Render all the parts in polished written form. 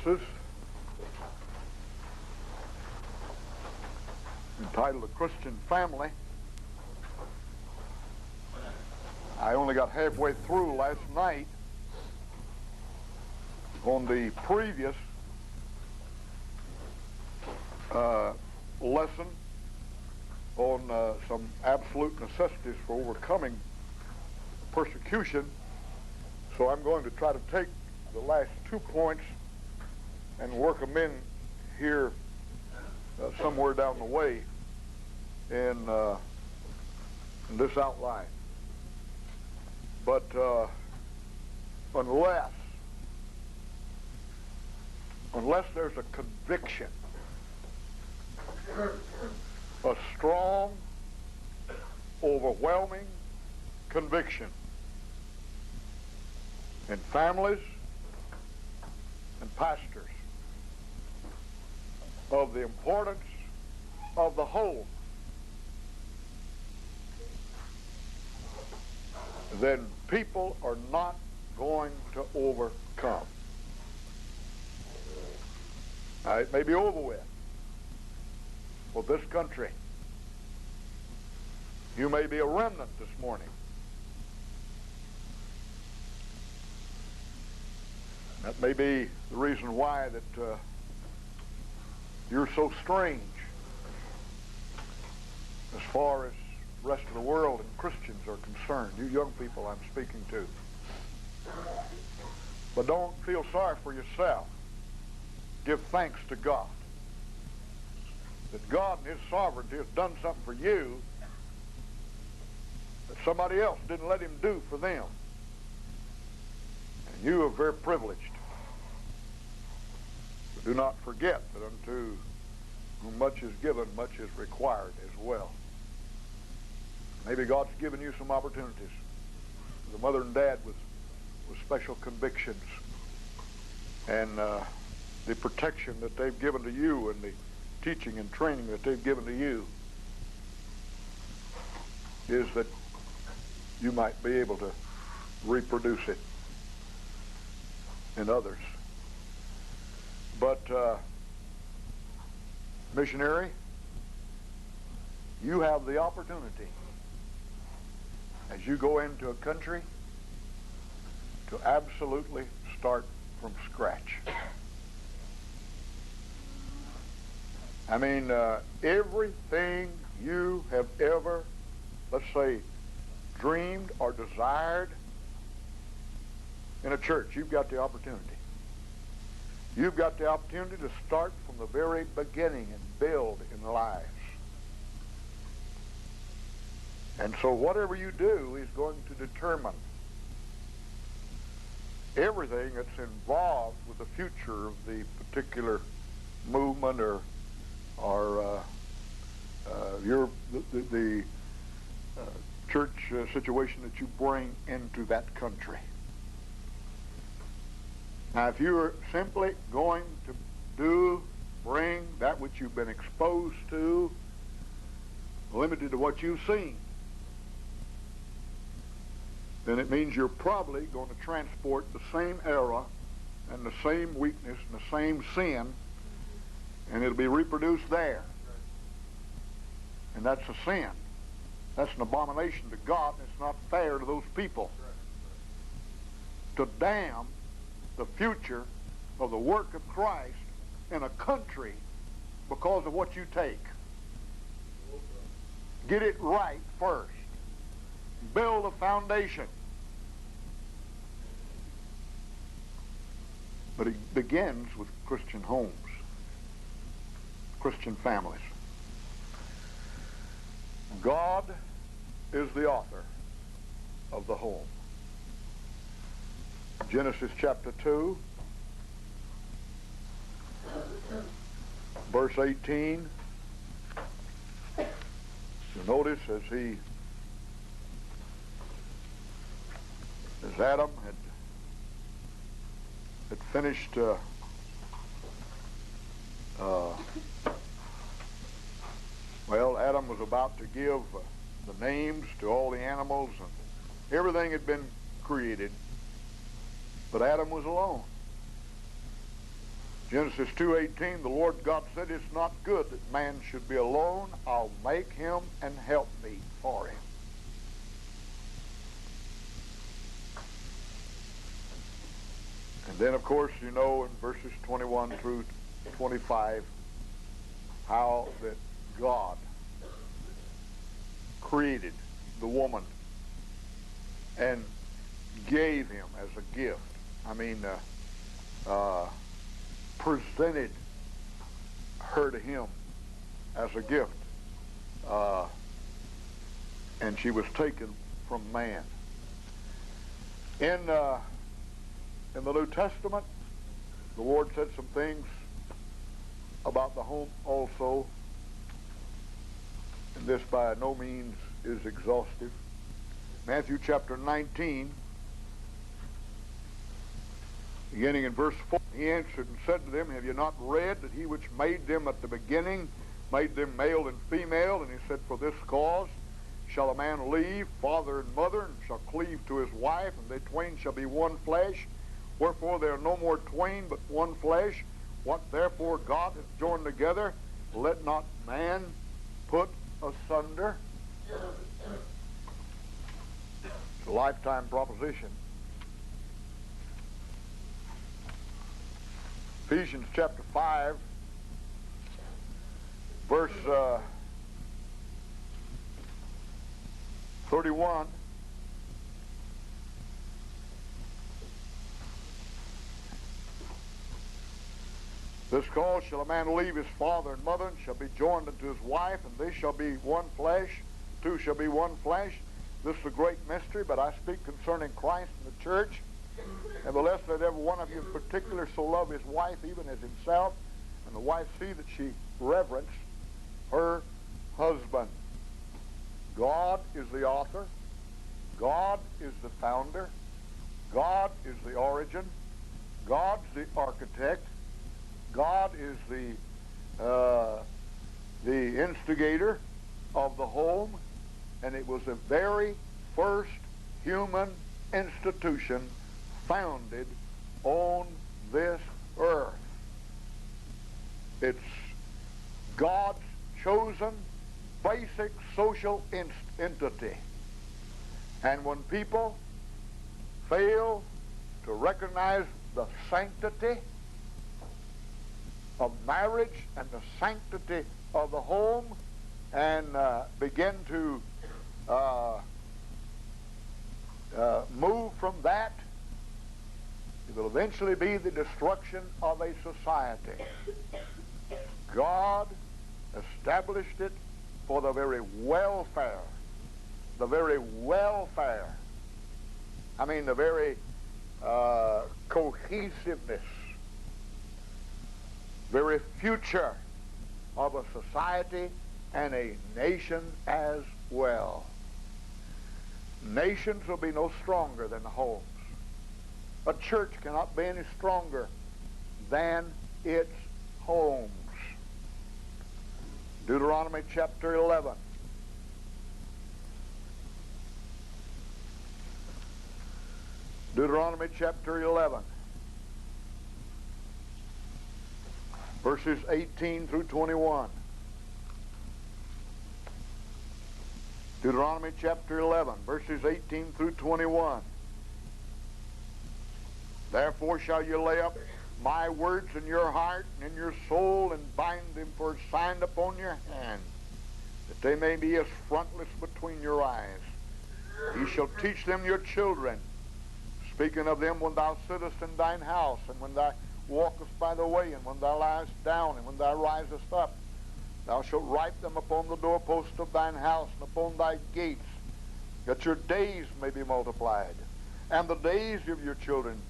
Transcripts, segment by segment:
services entitled "A Christian Family." I only got halfway through last night on the previous lesson on some absolute necessities for overcoming persecution. So I'm going to try to take the last 2 points and work them in here somewhere down the way in this outline. But unless there's a conviction, a strong, overwhelming conviction in families and pastors of the importance of the home, then people are not going to overcome. Now, it may be over with for this country. You may be a remnant this morning. That may be the reason why that you're so strange as far as the rest of the world and Christians are concerned. You young people I'm speaking to. But don't feel sorry for yourself. Give thanks to God that God in His sovereignty has done something for you that somebody else didn't let Him do for them. And you are very privileged. But do not forget that unto whom much is given, much is required as well. Maybe God's given you some opportunities. The mother and dad with special convictions and the protection that they've given to you and the teaching and training that they've given to you is that you might be able to reproduce it in others. But missionary, you have the opportunity as you go into a country to absolutely start from scratch. I mean, everything you have ever, let's say, dreamed or desired in a church, you've got the opportunity. You've got the opportunity to start from the very beginning and build in lives. And so whatever you do is going to determine everything that's involved with the future of the particular movement or the church situation that you bring into that country. Now, if you're simply going to bring that which you've been exposed to, limited to what you've seen, then it means you're probably going to transport the same error and the same weakness and the same sin, and it'll be reproduced there. And that's a sin. That's an abomination to God, and it's not fair to those people. To damn the future of the work of Christ in a country because of what you take. Get it right first. Build a foundation. But it begins with Christian homes, Christian families. God is the author of the home. Genesis chapter 2, verse 18. You notice as Adam had finished Adam was about to give the names to all the animals, and everything had been created, but Adam was alone. Genesis 2:18, the Lord God said, it's not good that man should be alone. I'll make him an helpmeet for him. And then, of course, you know in verses 21 through 25 how that God created the woman and gave him as a gift. I mean, presented her to him as a gift. And she was taken from man. In the New Testament, the Lord said some things about the home also, and this by no means is exhaustive. Matthew chapter 19, beginning in verse 4, he answered and said to them, have you not read that he which made them at the beginning made them male and female? And he said, for this cause shall a man leave father and mother, and shall cleave to his wife, and they twain shall be one flesh. Wherefore they are no more twain, but one flesh. What therefore God hath joined together, let not man put asunder. It's a lifetime proposition. Ephesians chapter 5, verse 31. This cause shall a man leave his father and mother, and shall be joined unto his wife, and they shall be one flesh. Two shall be one flesh. This is a great mystery, but I speak concerning Christ and the church. Nevertheless, let every one of you in particular so love his wife even as himself, and the wife see that she reverence her husband. God is the author. God is the founder. God is the origin. God's the architect. God is the instigator of the home, and it was the very first human institution founded on this earth. It's God's chosen basic social entity. And when people fail to recognize the sanctity of marriage and the sanctity of the home, and begin to move from that, it will eventually be the destruction of a society. God established it for the very welfare, the very cohesiveness, very future of a society and a nation as well. Nations will be no stronger than the homes. A church cannot be any stronger than its homes. Deuteronomy chapter 11. Deuteronomy chapter 11. Verses 18 through 21. Deuteronomy chapter 11, verses 18 through 21. Therefore shall you lay up my words in your heart and in your soul, and bind them for a sign upon your hand, that they may be as frontlets between your eyes. Ye shall teach them your children, speaking of them when thou sittest in thine house, and when thou walkest by the way, and when thou liest down, and when thou risest up. Thou shalt write them upon the doorpost of thine house, and upon thy gates, that your days may be multiplied, and the days of your children,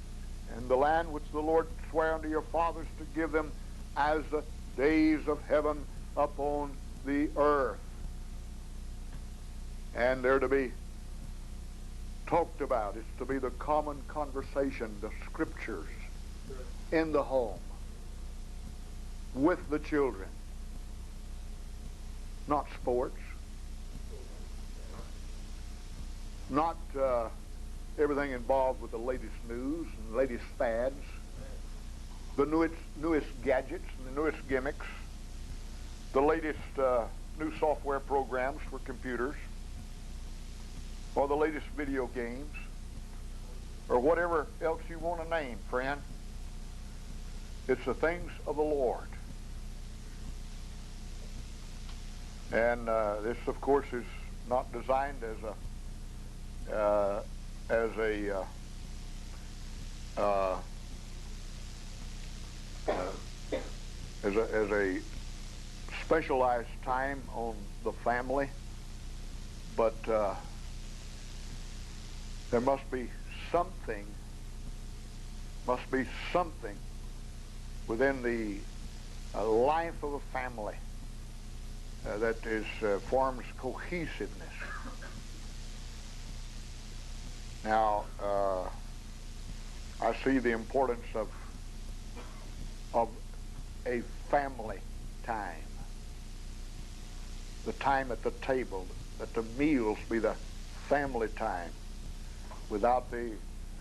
and the land which the Lord sware unto your fathers to give them, as the days of heaven upon the earth. And they're to be talked about. It's to be the common conversation, the scriptures, in the home, with the children. Not sports, not everything involved with the latest news and latest fads. the newest gadgets and the newest gimmicks, the latest new software programs for computers, or the latest video games, or whatever else you want to name, friend. It's the things of the Lord. And this, of course, is not designed as a specialized time on the family, but there must be something within the life of a family that forms cohesiveness. Now, I see the importance of a family time, the time at the table, that the meals be the family time, without the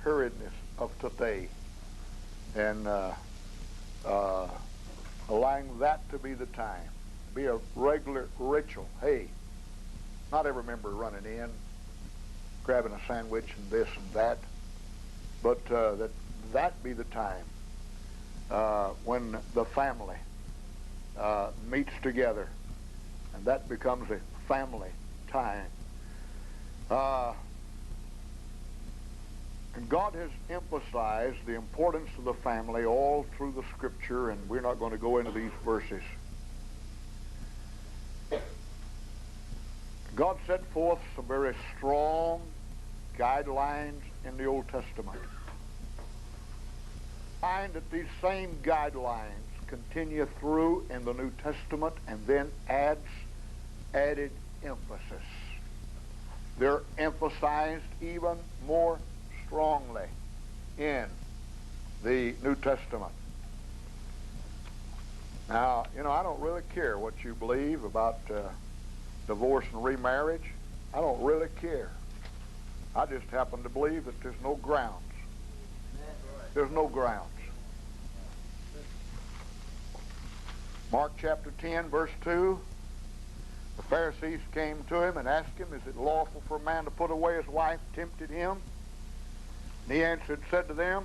hurriedness of today, and allowing that to be the time, be a regular ritual. Hey, not every member running in, grabbing a sandwich and this and that, but that be the time when the family meets together, and that becomes a family time. And God has emphasized the importance of the family all through the Scripture, and we're not going to go into these verses. God set forth some very strong guidelines in the Old Testament. Find that these same guidelines continue through in the New Testament, and then added emphasis. They're emphasized even more strongly in the New Testament. Now, I don't really care what you believe about divorce and remarriage. I don't really care. I just happen to believe that there's no grounds. There's no grounds. Mark chapter 10, verse 2, the Pharisees came to him and asked him, is it lawful for a man to put away his wife, tempted him? And he answered, said to them,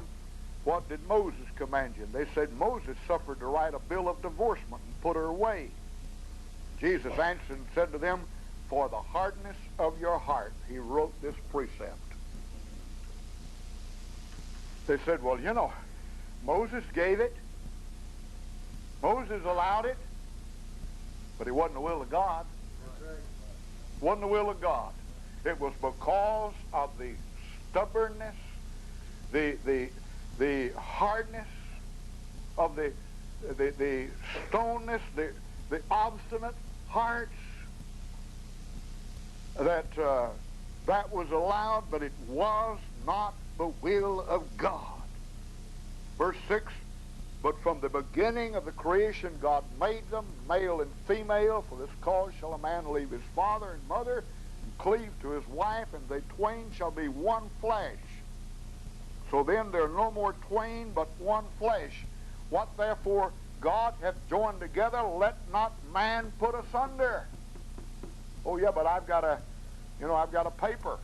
what did Moses command you? And they said, Moses suffered to write a bill of divorcement and put her away. Jesus answered and said to them, for the hardness of your heart, he wrote this precept. They said, well, Moses gave it. Moses allowed it. But it wasn't the will of God. It wasn't the will of God. It was because of the stubbornness, the hardness of the stoneness, the obstinate hearts, that was allowed, but it was not the will of God. Verse 6, but from the beginning of the creation God made them, male and female. For this cause shall a man leave his father and mother, and cleave to his wife, and they twain shall be one flesh. So then they're no more twain, but one flesh. What therefore God hath joined together, let not man put asunder. Oh yeah, but I've got a paper.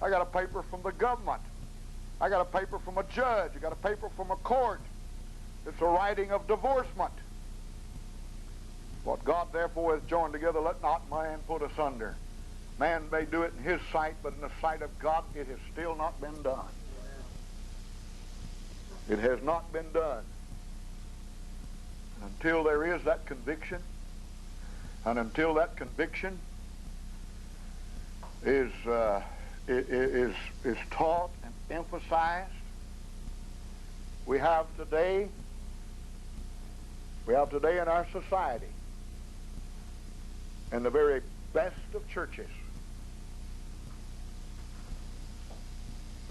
I got a paper from the government. I got a paper from a judge. I got a paper from a court. It's a writing of divorcement. What God therefore hath joined together, let not man put asunder. Man may do it in his sight, but in the sight of God it has still not been done. It has not been done. And until there is that conviction, and until that conviction is taught and emphasized, we have today in our society, in the very best of churches,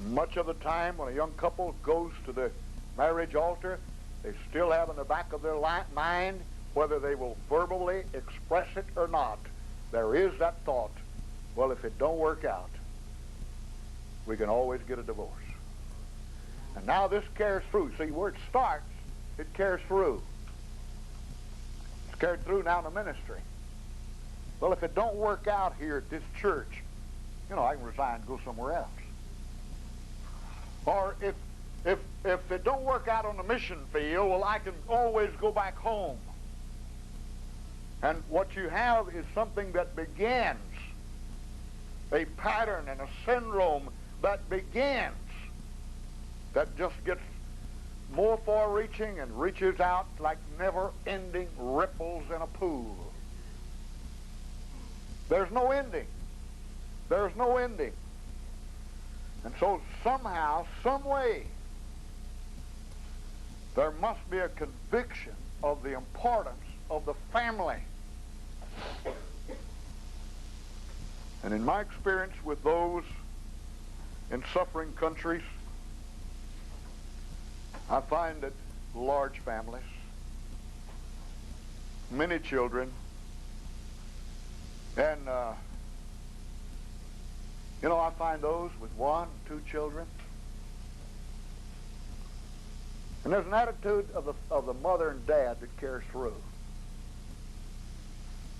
much of the time when a young couple goes to the marriage altar, they still have in the back of their mind, whether they will verbally express it or not, there is that thought, well, if it don't work out, we can always get a divorce. And now this carries through. See, where it starts it carries through. It's carried through now in the ministry. Well, if it don't work out here at this church, I can resign and go somewhere else. Or if it don't work out on the mission field, well, I can always go back home. And what you have is something that begins, a pattern and a syndrome that begins, that just gets more far-reaching and reaches out like never-ending ripples in a pool. There's no ending. There's no ending. And so somehow, some way, there must be a conviction of the importance of the family. And in my experience with those in suffering countries, I find that large families, many children, and I find those with 1, 2 children. And there's an attitude of the mother and dad that carries through.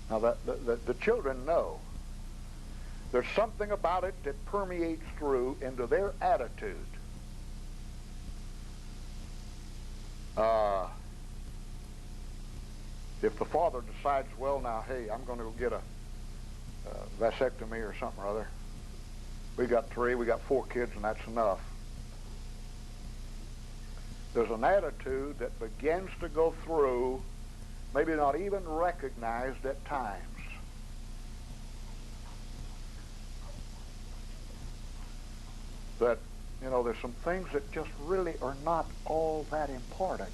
Now, the children know. There's something about it that permeates through into their attitude. If the father decides, well, now, hey, I'm going to go get a vasectomy or something or other. We got 3, we got 4 kids, and that's enough. There's an attitude that begins to go through, maybe not even recognized at times. That, there's some things that just really are not all that important,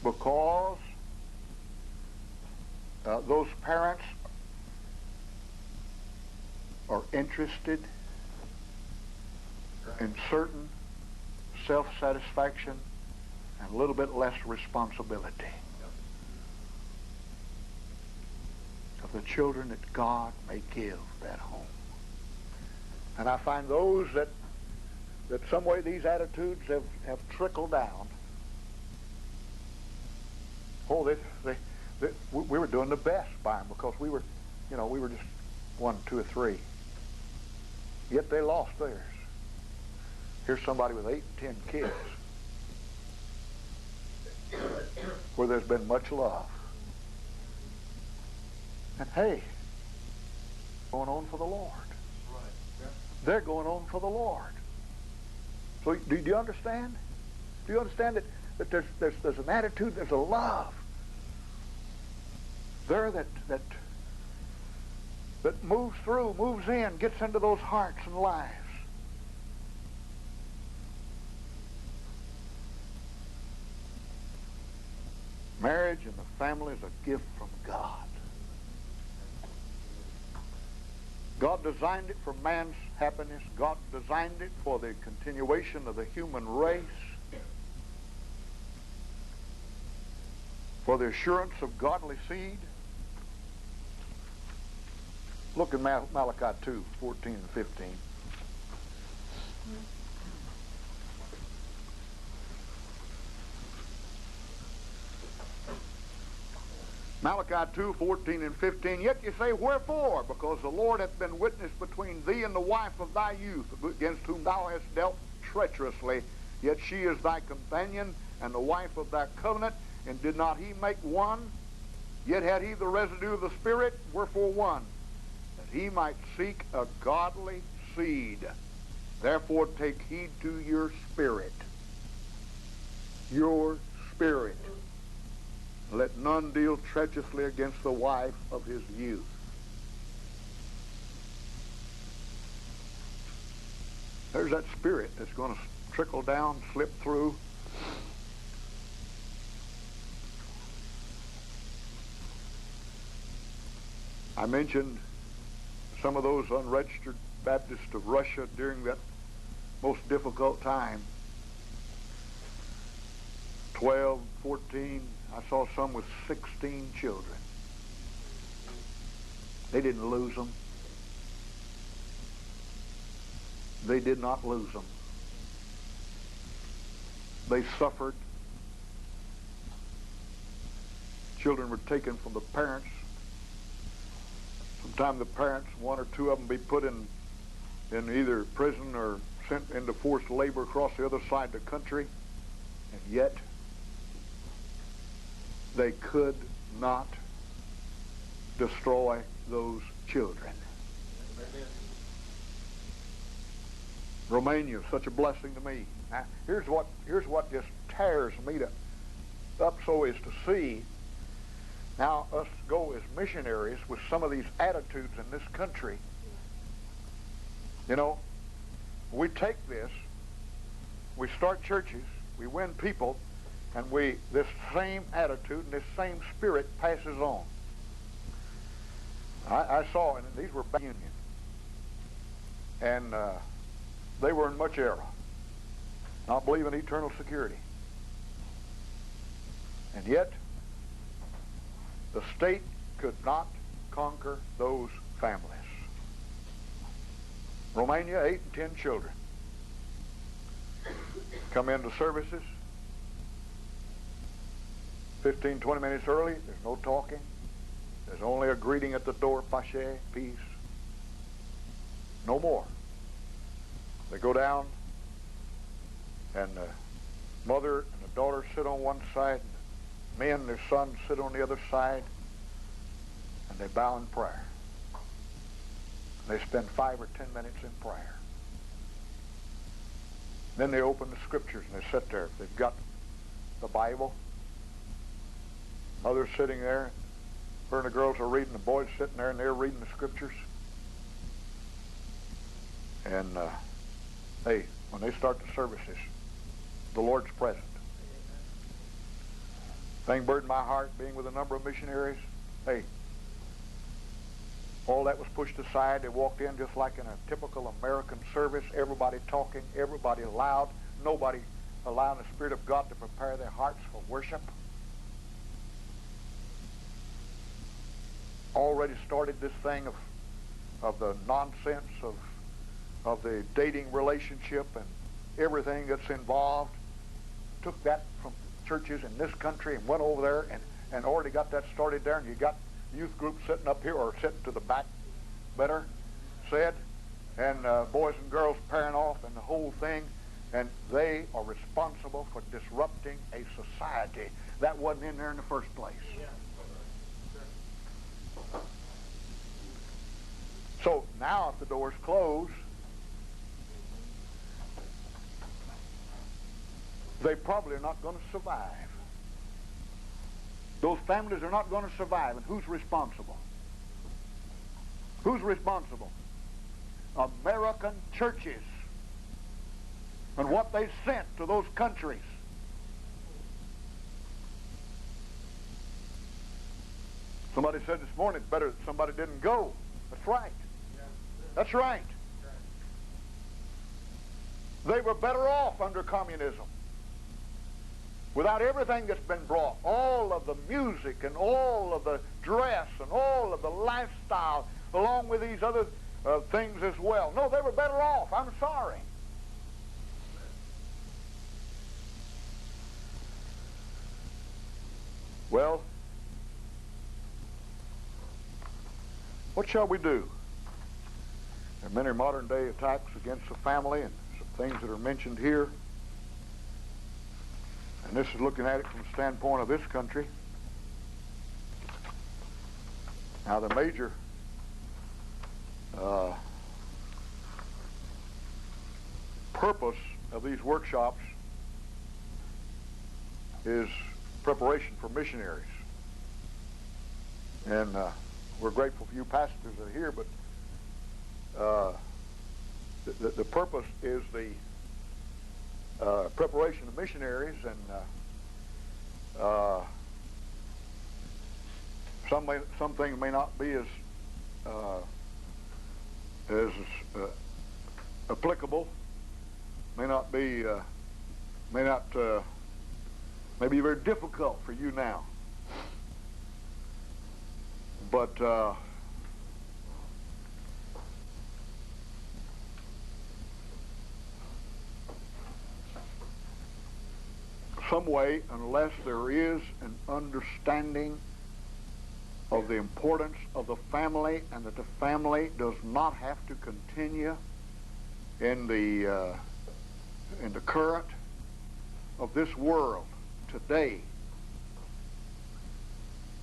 Because those parents are interested in certain self-satisfaction and a little bit less responsibility of the children that God may give that home. And I find those that some way these attitudes have trickled down. Oh, we were doing the best by them because we were just 1, 2, or 3. Yet they lost theirs. Here's somebody with 8, 10 kids where there's been much love. And hey, going on for the Lord. They're going on for the Lord. So do you understand? Do you understand that there's an attitude, there's a love there that moves through, moves in, gets into those hearts and lives. Marriage and the family is a gift from God. God designed it for man's happiness. God designed it for the continuation of the human race, for the assurance of godly seed. Look at Malachi 2, 14 and 15. Malachi 2, 14 and 15. Yet you say, wherefore? Because the Lord hath been witness between thee and the wife of thy youth, against whom thou hast dealt treacherously. Yet she is thy companion and the wife of thy covenant. And did not he make one? Yet had he the residue of the Spirit. Wherefore one? That he might seek a godly seed. Therefore take heed to your spirit. Your spirit. Let none deal treacherously against the wife of his youth. There's that spirit that's going to trickle down, slip through. I mentioned some of those unregistered Baptists of Russia during that most difficult time. 12, 14, I saw some with 16 children. They didn't lose them. They did not lose them. They suffered. Children were taken from the parents. Sometimes the parents, one or two of them, be put in either prison or sent into forced labor across the other side of the country. And yet, they could not destroy those children. Amen. Romania is such a blessing to me. Now, here's what just tears me up so is to see now us go as missionaries with some of these attitudes in this country. You know, we take this, we start churches, we win people, and this same attitude and this same spirit passes on. I saw, and these were back Union, and they were in much error, not believing in eternal security. And yet, the state could not conquer those families. Romania, 8 and 10 children come into services 15, 20 minutes early. There's no talking. There's only a greeting at the door, pace, peace. No more. They go down, and the mother and the daughter sit on one side, and the men and their sons sit on the other side, and they bow in prayer. They spend 5 or 10 minutes in prayer. Then they open the scriptures and they sit there. They've got the Bible. Mother's sitting there. Her and the girls are reading. The boys sitting there and they're reading the scriptures. And when they start the services, the Lord's present. Thing burdened my heart being with a number of missionaries. Hey, all that was pushed aside. They walked in just like in a typical American service, everybody talking, everybody loud, nobody allowing the Spirit of God to prepare their hearts for worship. Already started this thing of the nonsense of the dating relationship and everything that's involved. Took that from churches in this country and went over there and already got that started there, and you got youth groups sitting up here or sitting to the back, better said, and boys and girls pairing off and the whole thing, and they are responsible for disrupting a society that wasn't in there in the first place. So now if the doors close, they probably are not going to survive. Those families are not going to survive. And who's responsible? Who's responsible? American churches and what they sent to those countries. Somebody said this morning, it's better that somebody didn't go. That's right. That's right. They were better off under communism. Without everything that's been brought, all of the music and all of the dress and all of the lifestyle, along with these other things as well. No, they were better off. I'm sorry. Well, what shall we do? There are many modern day attacks against the family and some things that are mentioned here. And this is looking at it from the standpoint of this country. Now the major purpose of these workshops is preparation for missionaries. And we're grateful for you pastors that are here, but the purpose is the preparation of missionaries, and some things may not be as applicable, may be very difficult for you now, but some way, unless there is an understanding of the importance of the family, and that the family does not have to continue in the current of this world today.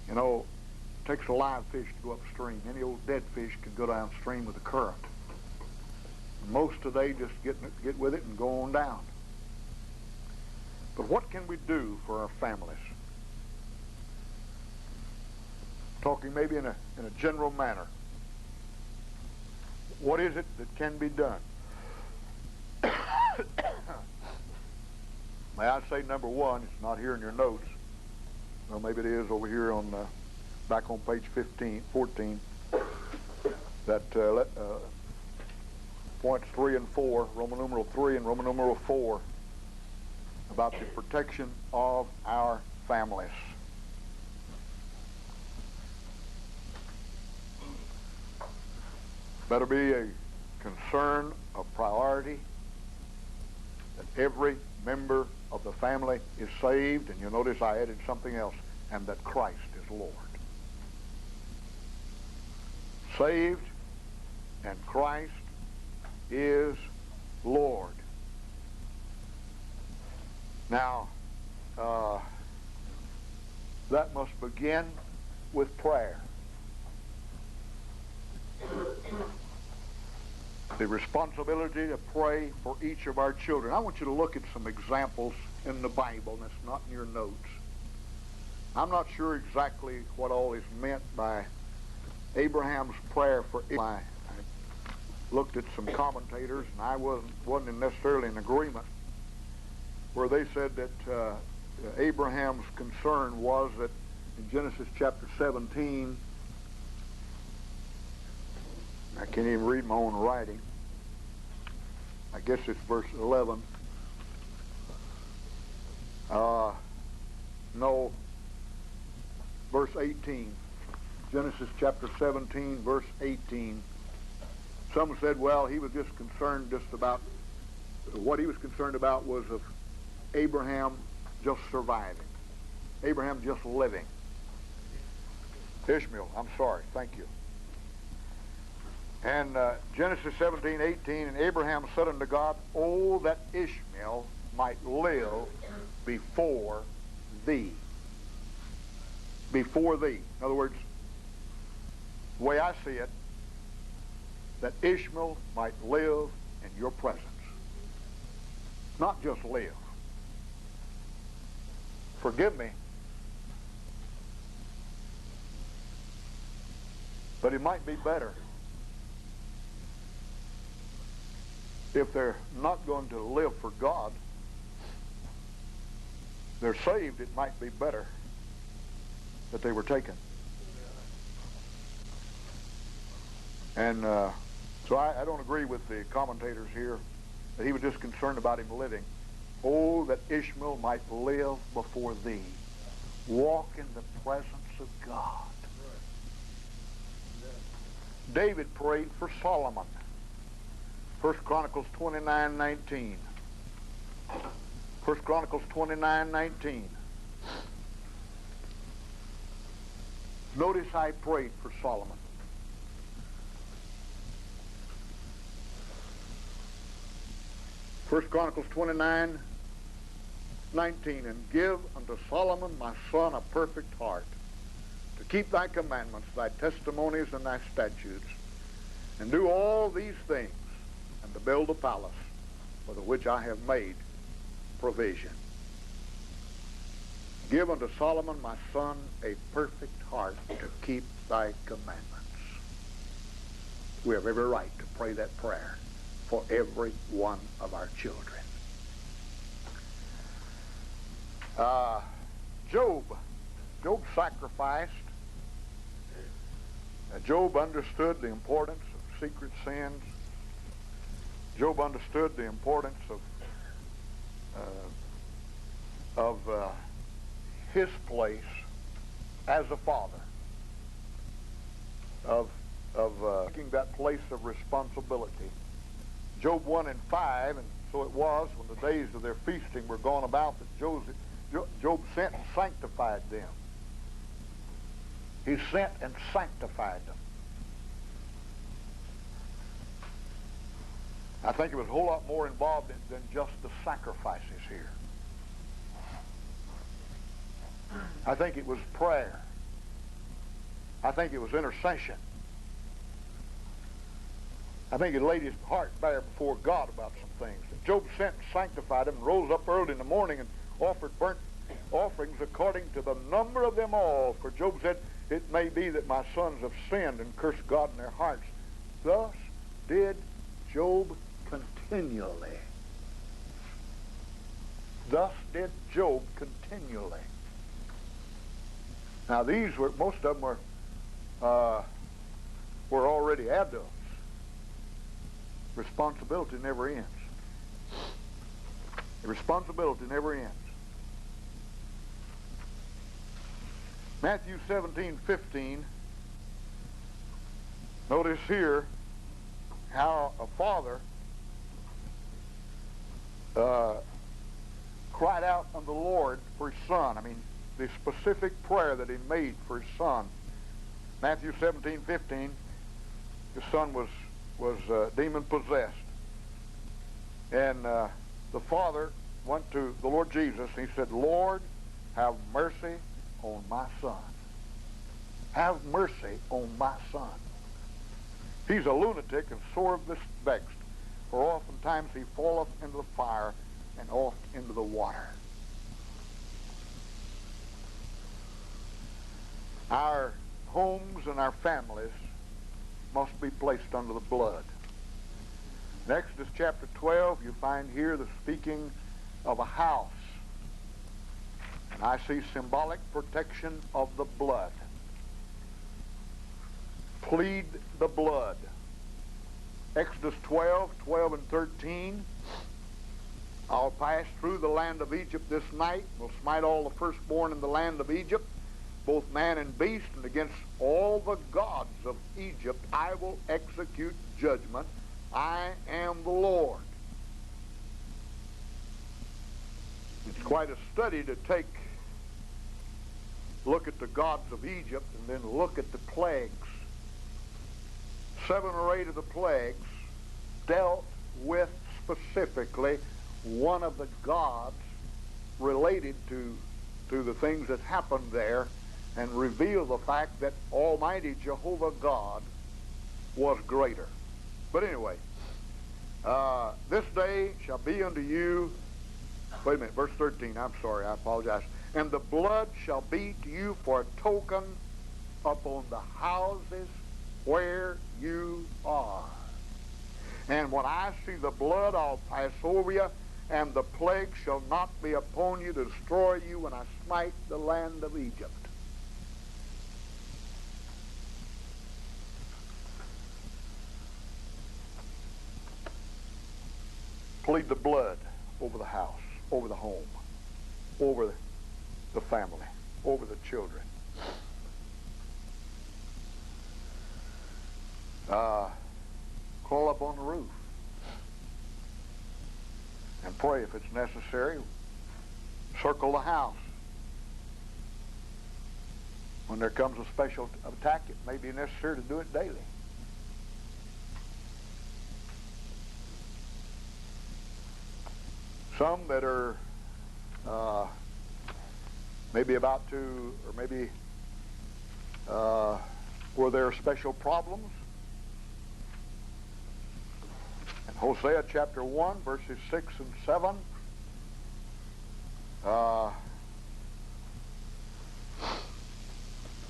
You know, it takes a live fish to go upstream. Any old dead fish can go downstream with the current. And most today just get with it and go on down. But what can we do for our families? Talking maybe in a general manner. What is it that can be done? May I say, number one, it's not here in your notes. Well, maybe it is over here on back on page 14. That points 3 and 4, Roman numeral 3 and Roman numeral 4, about the protection of our families. Better be a concern, a priority, that every member of the family is saved, and you'll notice I added something else, and that Christ is Lord. Saved, and Christ is Lord. Now, that must begin with prayer. The responsibility to pray for each of our children. I want you to look at some examples in the Bible, and it's not in your notes. I'm not sure exactly what all is meant by Abraham's prayer for Israel. I looked at some commentators, and I wasn't necessarily in agreement, where they said that Abraham's concern was that in Genesis chapter 17, I can't even read my own writing. I guess it's verse 11. No, verse 18. Genesis chapter 17, verse 18. Some said, well, he was just concerned about, what he was concerned about was of Abraham just surviving. Abraham just living. Ishmael, I'm sorry, thank you. And Genesis 17, 18, and Abraham said unto God, oh, that Ishmael might live before thee. Before thee. In other words, the way I see it, that Ishmael might live in your presence. Not just live. Forgive me. But it might be better if they're not going to live for God. They're saved, it might be better that they were taken. And so I don't agree with the commentators here that he was just concerned about him living. Oh, that Ishmael might live before thee. Walk in the presence of God. David prayed for Solomon. 1 Chronicles 29:19. 1 Chronicles 29:19. Notice I prayed for Solomon. First Chronicles 29:19, and give unto Solomon my son a perfect heart, to keep thy commandments, thy testimonies, and thy statutes, and do all these things, and to build a palace, for the which I have made provision. Give unto Solomon my son a perfect heart, to keep thy commandments. We have every right to pray that prayer for every one of our children. Job sacrificed. Job understood the importance of secret sins. Job understood the importance of his place as a father, of taking that place of responsibility. Job 1:5, and so it was when the days of their feasting were gone about that Job sent and sanctified them. He sent and sanctified them. I think it was a whole lot more involved than just the sacrifices here. I think it was prayer. I think it was intercession. I think he laid his heart bare before God about some things. Job sent and sanctified them and rose up early in the morning and offered burnt offerings according to the number of them all. For Job said, it may be that my sons have sinned and cursed God in their hearts. Thus did Job continually. Thus did Job continually. Now these were, most of them were already adults. Responsibility never ends. Responsibility never ends. Matthew 17:15. Notice here how a father cried out unto the Lord for his son. I mean, the specific prayer that he made for his son. Matthew 17:15. His son was demon possessed, and the father went to the Lord Jesus and he said, Lord, have mercy on my son. Have mercy on my son. He's a lunatic and sore vexed, for oftentimes he falleth into the fire and oft into the water. Our homes and our families must be placed under the blood. In Exodus chapter 12, you find here the speaking of a house. And I see symbolic protection of the blood. Plead the blood. Exodus 12 and 13. I'll pass through the land of Egypt this night, will smite all the firstborn in the land of Egypt, both man and beast, and against all the gods of Egypt I will execute judgment. I am the Lord. It's quite a study to look at the gods of Egypt and then look at the plagues. 7 or 8 of the plagues dealt with specifically one of the gods related to the things that happened there, and reveal the fact that Almighty Jehovah God was greater. But anyway, this day shall be unto you, wait a minute, verse 13, I'm sorry, I apologize. And the blood shall be to you for a token upon the houses where you are. And when I see the blood, I'll pass over you, and the plague shall not be upon you to destroy you when I smite the land of Egypt. Plead the blood over the house, over the home, over the family, over the children. Crawl up on the roof and pray if it's necessary. Circle the house. When there comes a special attack, it may be necessary to do it daily. Some that are maybe about to, or maybe where there are special problems. In Hosea chapter 1, verses 6 and 7,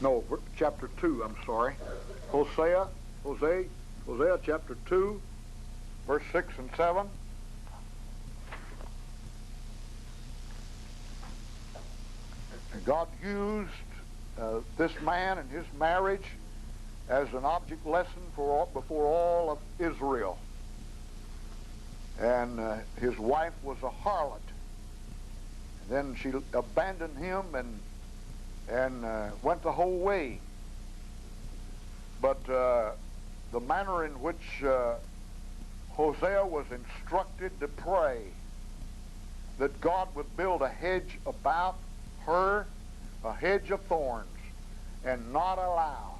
no, chapter 2, I'm sorry. Hosea chapter 2, verse 6 and 7. And God used this man and his marriage as an object lesson before all of Israel. And his wife was a harlot. And then she abandoned him and went the whole way. But the manner in which Hosea was instructed to pray that God would build a hedge about her, a hedge of thorns, and not allow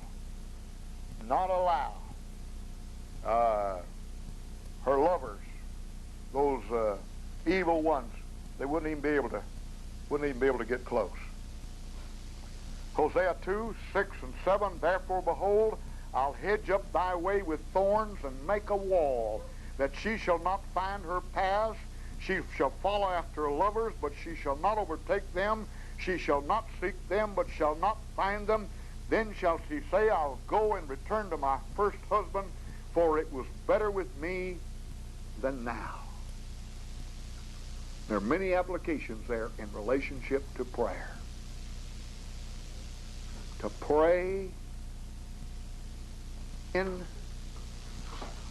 her lovers, those evil ones, they wouldn't even be able to get close. Hosea 2, 6 and 7, therefore behold, I'll hedge up thy way with thorns and make a wall, that she shall not find her paths. She shall follow after lovers, but she shall not overtake them. She shall not seek them, but shall not find them. Then shall she say, I'll go and return to my first husband, for it was better with me than now. There are many applications there in relationship to prayer. To pray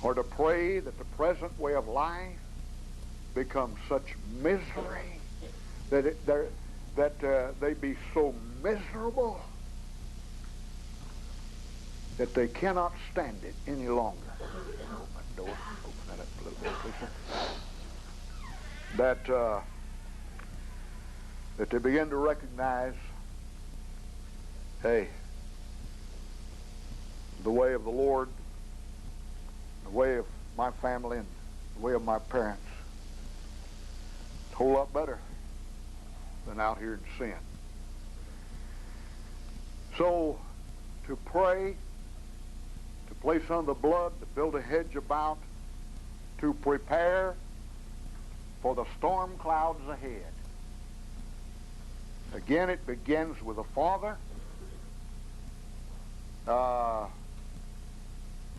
or to pray that the present way of life becomes such misery that they be so miserable that they cannot stand it any longer. Open that door. Open that up a little bit, please. That they begin to recognize, hey, the way of the Lord, the way of my family, and the way of my parents, a whole lot better than out here in sin. So, to pray, to place on the blood, to build a hedge about, to prepare for the storm clouds ahead. Again, it begins with the Father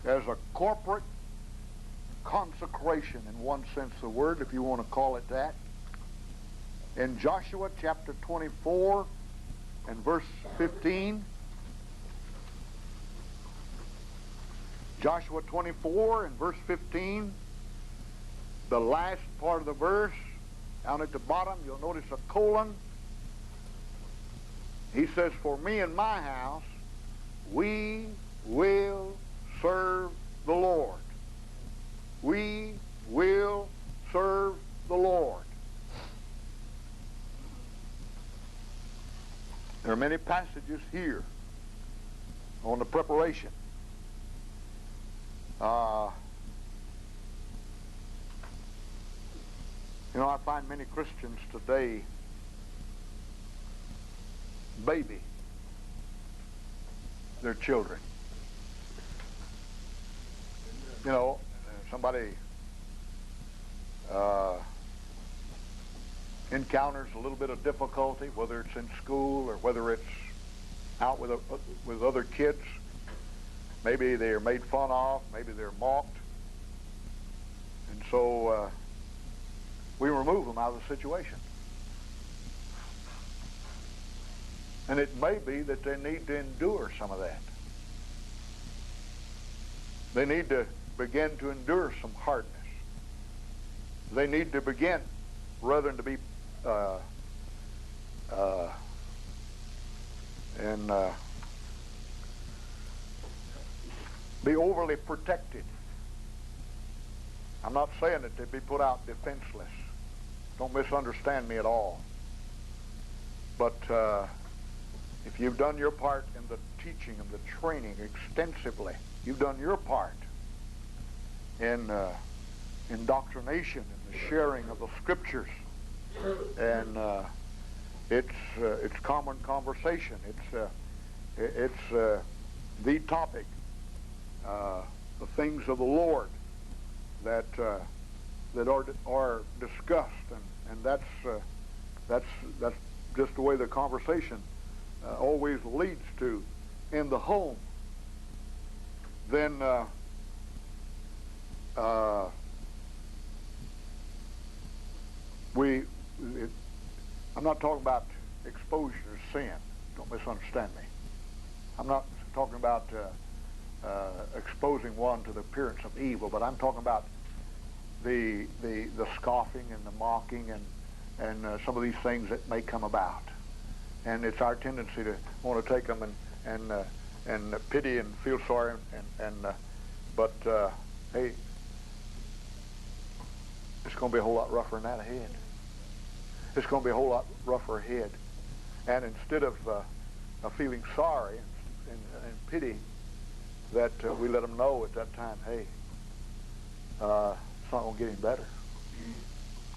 as a corporate consecration, in one sense of the word, if you want to call it that. In Joshua chapter 24 and verse 15, Joshua 24 and verse 15, the last part of the verse, down at the bottom, you'll notice a colon. He says, for me and my house, we will serve the Lord. We will serve the Lord. There are many passages here on the preparation. I find many Christians today baby their children. Somebody encounters a little bit of difficulty, whether it's in school or whether it's out with other kids. Maybe they're made fun of, maybe they're mocked. And so we remove them out of the situation. And it may be that they need to endure some of that. They need to begin to endure some hardness. They need to begin, rather than to be be overly protected. I'm not saying that they be put out defenseless. Don't misunderstand me at all. But if you've done your part in the teaching and the training extensively, you've done your part in indoctrination and the sharing of the scriptures, and it's common conversation. It's the topic, the things of the Lord that are discussed, and that's just the way the conversation always leads to in the home. Then I'm not talking about exposure to sin. Don't misunderstand me. I'm not talking about exposing one to the appearance of evil, but I'm talking about the scoffing and the mocking and some of these things that may come about. And it's our tendency to want to take them and pity and feel sorry but hey, it's going to be a whole lot rougher than that ahead. it's going to be a whole lot rougher ahead. And instead of feeling sorry and pity, that we let them know at that time, hey, it's not going to get any better.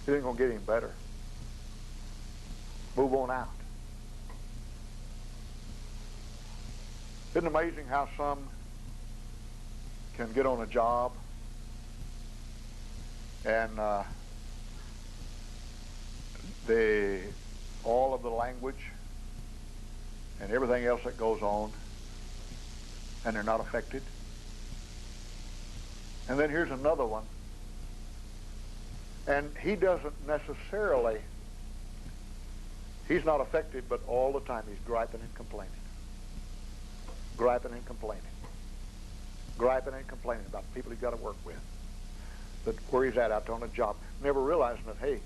It ain't going to get any better. Move on out. Isn't it amazing how some can get on a job and all of the language and everything else that goes on, and they're not affected? And then here's another one, and he doesn't necessarily, he's not affected, but all the time he's griping and complaining. Griping and complaining. Griping and complaining about the people he's got to work with. That where he's at out on a job. Never realizing that, hey,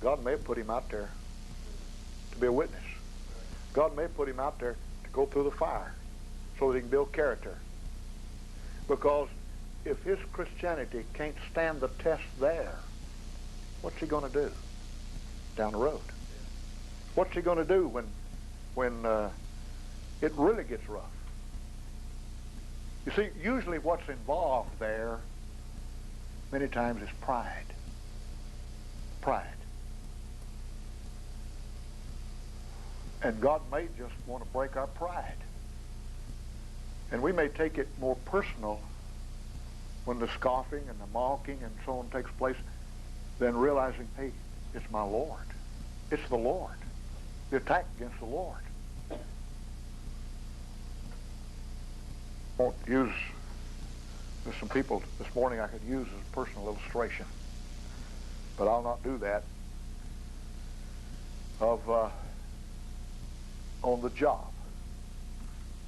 God may have put him out there to be a witness. God may have put him out there to go through the fire so that he can build character. Because if his Christianity can't stand the test there, what's he going to do down the road? What's he going to do when it really gets rough? You see, usually what's involved there many times is pride. Pride. And God may just want to break our pride. And we may take it more personal when the scoffing and the mocking and so on takes place than realizing, hey, it's my Lord. It's the Lord. The attack against the Lord. I won't use, there's some people this morning I could use as a personal illustration, but I'll not do that, of on the job,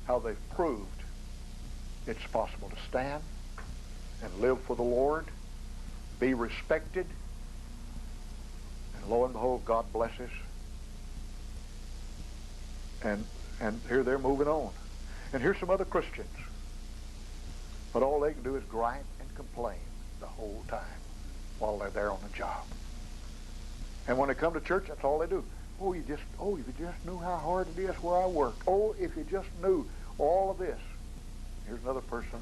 how they've proved it's possible to stand and live for the Lord, be respected, and lo and behold, God blesses. And here they're moving on. And here's some other Christians, but all they can do is gripe and complain the whole time while they're there on the job. And when they come to church, that's all they do. Oh, if you just knew how hard it is where I work. Oh, if you just knew all of this. Here's another person.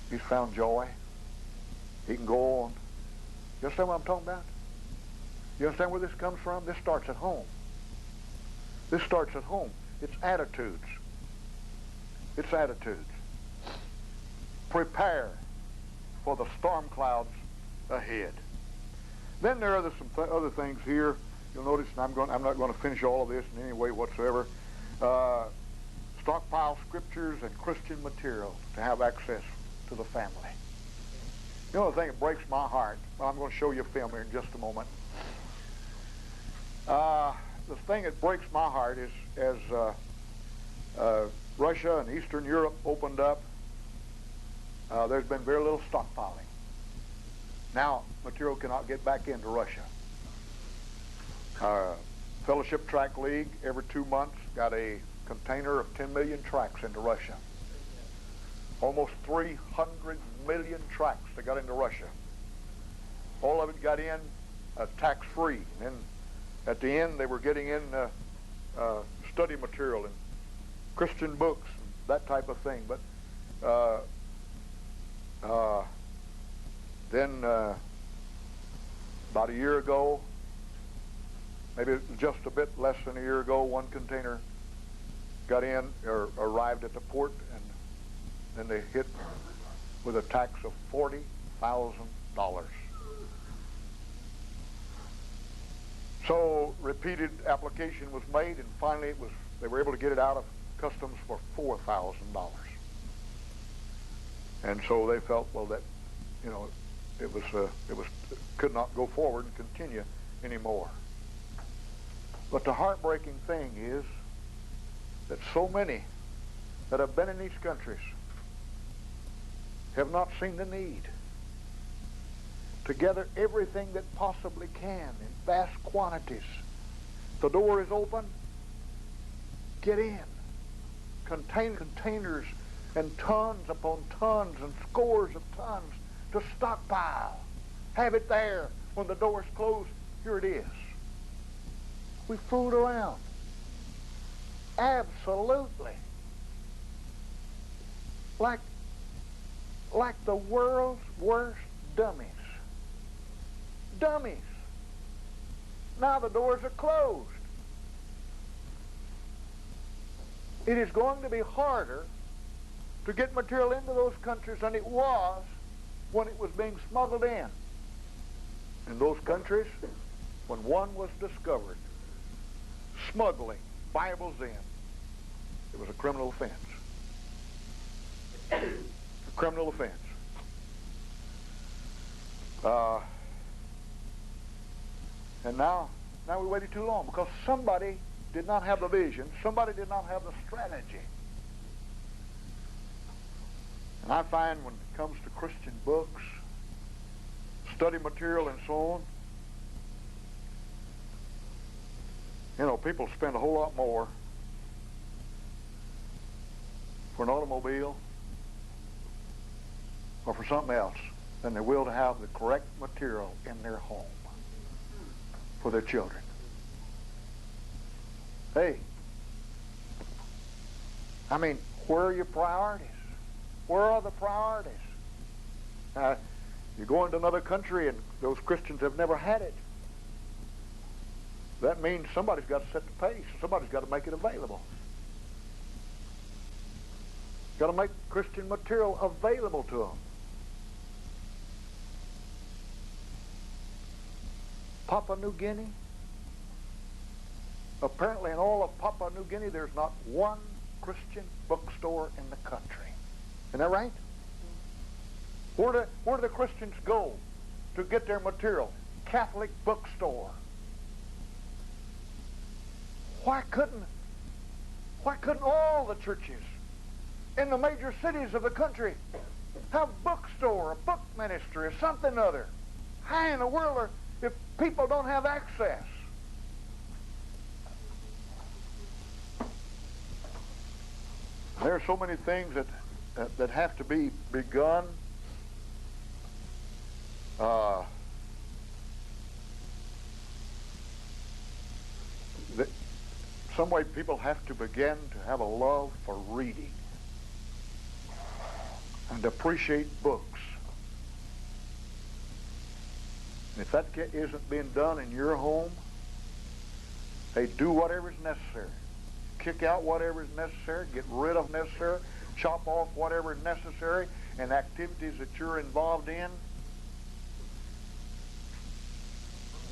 He's found joy. He can go on. You understand what I'm talking about? You understand where this comes from? This starts at home. This starts at home. It's attitudes. It's attitudes. Prepare for the storm clouds ahead. Then there are some other things here. You'll notice, and I'm not going to finish all of this in any way whatsoever. Stockpile scriptures and Christian material to have access to the family. You know the thing that breaks my heart? Well, I'm going to show you a film here in just a moment. The thing that breaks my heart is as Russia and Eastern Europe opened up, there's been very little stockpiling. Now, material cannot get back into Russia. Fellowship Tract League, every 2 months, got a container of 10 million tracts into Russia. Almost 300 million tracts that got into Russia. All of it got in tax-free. And at the end, they were getting in study material and Christian books, and that type of thing. But then about a year ago, maybe just a bit less than a year ago, one container got in or arrived at the port, and then they hit with a tax of $40,000. So repeated application was made, and finally they were able to get it out of customs for $4,000. And so they felt, well, that it could not go forward and continue anymore. But the heartbreaking thing is that so many that have been in these countries have not seen the need to gather everything that possibly can in vast quantities. The door is open. Get in. Contain containers and tons upon tons and scores of tons to stockpile. Have it there when the door's closed, here it is. We fooled around. Absolutely. Like the world's worst dummies. Dummies. Now the doors are closed. It is going to be harder to get material into those countries than it was when it was being smuggled in. In those countries, when one was discovered smuggling Bibles in, it was a criminal offense. A criminal offense. And now we waited too long because somebody did not have the vision. Somebody did not have the strategy. And I find when it comes to Christian books, study material and so on, you know, people spend a whole lot more for an automobile or for something else than they will to have the correct material in their home for their children. Hey, I mean, where are your priorities? Where are the priorities? You go into another country and those Christians have never had it. That means somebody's got to set the pace. Somebody's got to make it available. Got to make Christian material available to them. Papua New Guinea. Apparently in all of Papua New Guinea there's not one Christian bookstore in the country. Isn't that right? Where do the Christians go to get their material? Catholic bookstore. Why couldn't all the churches in the major cities of the country have a bookstore, a book ministry, or something other? How in the world if people don't have access? There are so many things that have to be begun. Some way people have to begin to have a love for reading and appreciate books. And if that isn't being done in your home, they do whatever is necessary. Kick out whatever is necessary, get rid of necessary, chop off whatever is necessary, and activities that you're involved in.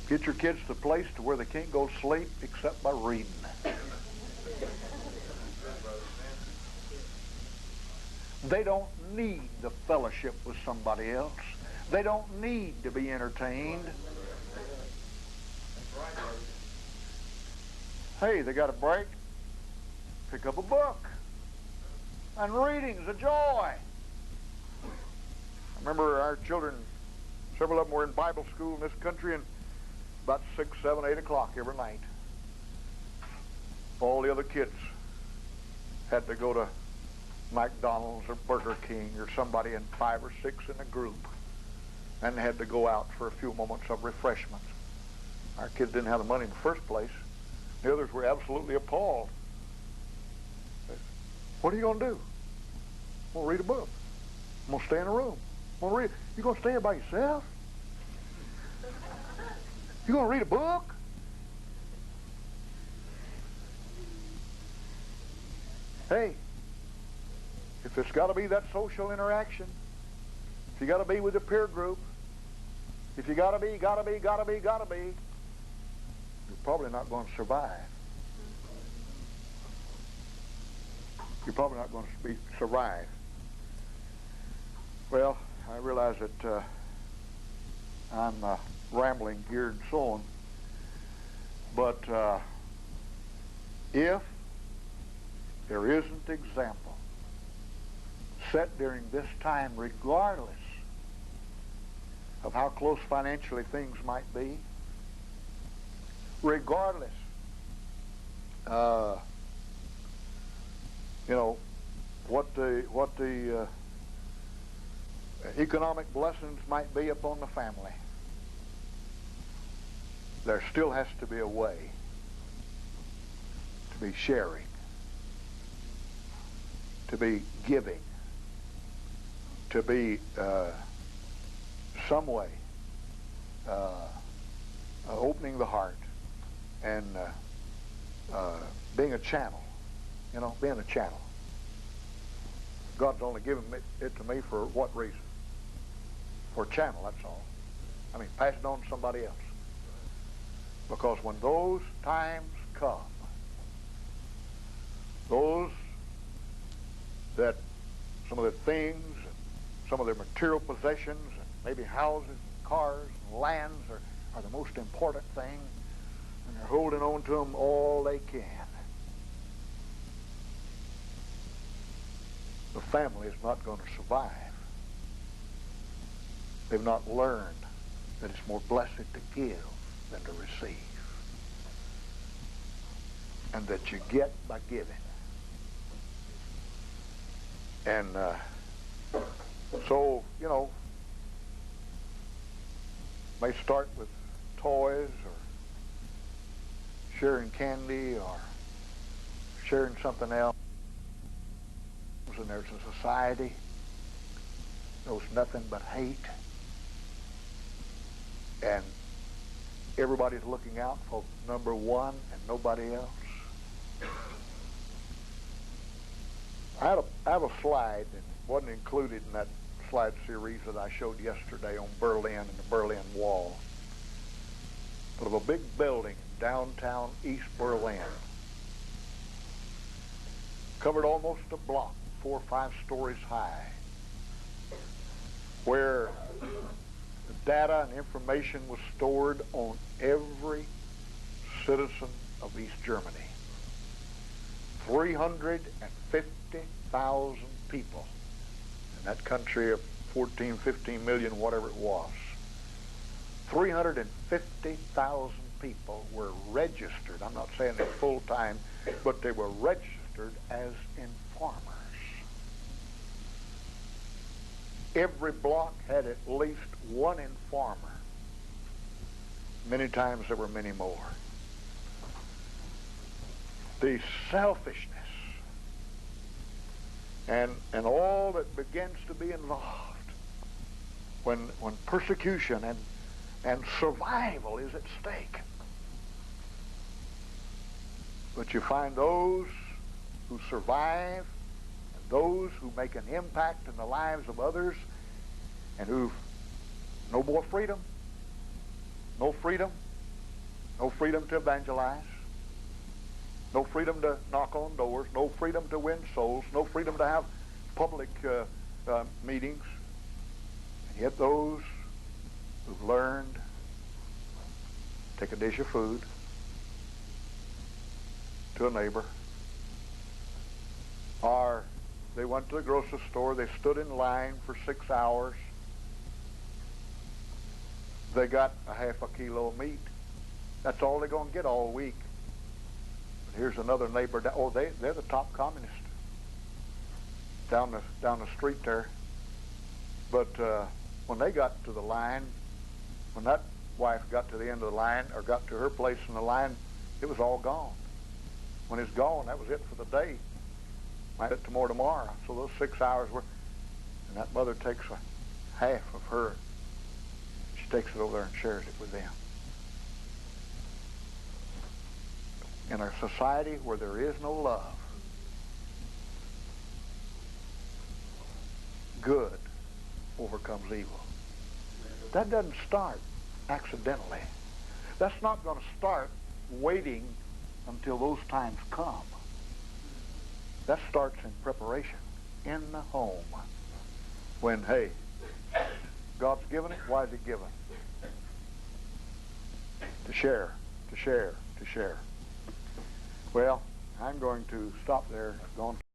Get your kids to a place to where they can't go to sleep except by reading. They don't need the fellowship with somebody else. They don't need to be entertained. Hey, they got a break. Pick up a book. And reading's a joy. I remember our children, several of them were in Bible school in this country, and about 6, 7, 8 o'clock every night, all the other kids had to go to McDonald's or Burger King or somebody, in 5 or 6 in a group, and they had to go out for a few moments of refreshment. Our kids didn't have the money in the first place. The others were absolutely appalled. What are you going to do? I'm going to read a book. I'm going to stay in a room. I'm going to read. You going to stay here by yourself? You going to read a book? Hey, if it's got to be that social interaction, if you got to be with a peer group, if you got to be, you're probably not going to survive. You're probably not going to survive. Well, I realize that I'm rambling here and so on, but if there isn't example set during this time, regardless of how close financially things might be, regardless you know what the economic blessings might be upon the family, there still has to be a way to be sharing, to be giving, to be some way opening the heart and being a channel, being a channel. God's only given it to me for what reason? For a channel, that's all. I mean, pass it on to somebody else. Because when those times come, those that some of their things, some of their material possessions, and maybe houses and cars and lands are the most important thing, and they're holding on to them all they can. The family is not going to survive. They've not learned that it's more blessed to give than to receive, and that you get by giving. And so, may start with toys or sharing candy or sharing something else. And there's a society knows nothing but hate, and everybody's looking out for number one and nobody else. I have a slide that wasn't included in that slide series that I showed yesterday on Berlin and the Berlin Wall, but of a big building in downtown East Berlin, covered almost a block, 4 or 5 stories high, where the data and information was stored on every citizen of East Germany. 350,000 people in that country of 14, 15 million, whatever it was. 350,000 people were registered. I'm not saying they're full-time, but they were registered as informers. Every block had at least one informer. Many times there were many more. The selfishness and all that begins to be involved when persecution and survival is at stake. But you find those who survive, and those who make an impact in the lives of others, and who've no more freedom, no freedom to evangelize, no freedom to knock on doors, no freedom to win souls, no freedom to have public meetings. And yet those who've learned to take a dish of food to a neighbor, or they went to the grocery store, they stood in line for 6 hours, they got a half a kilo of meat. That's all they're going to get all week. But here's another neighbor. They're the top communist down the street there. But when they got to the line, when that wife got to the end of the line or got to her place in the line, it was all gone. When it's gone, that was it for the day. Might get tomorrow. So those 6 hours were, and that mother takes a half of her. She takes it over there and shares it with them. In a society where there is no love, good overcomes evil. That doesn't start accidentally. That's not going to start waiting until those times come. That starts in preparation, in the home. When, hey, God's given it, why is He given? To share, to share, to share. Well, I'm going to stop there.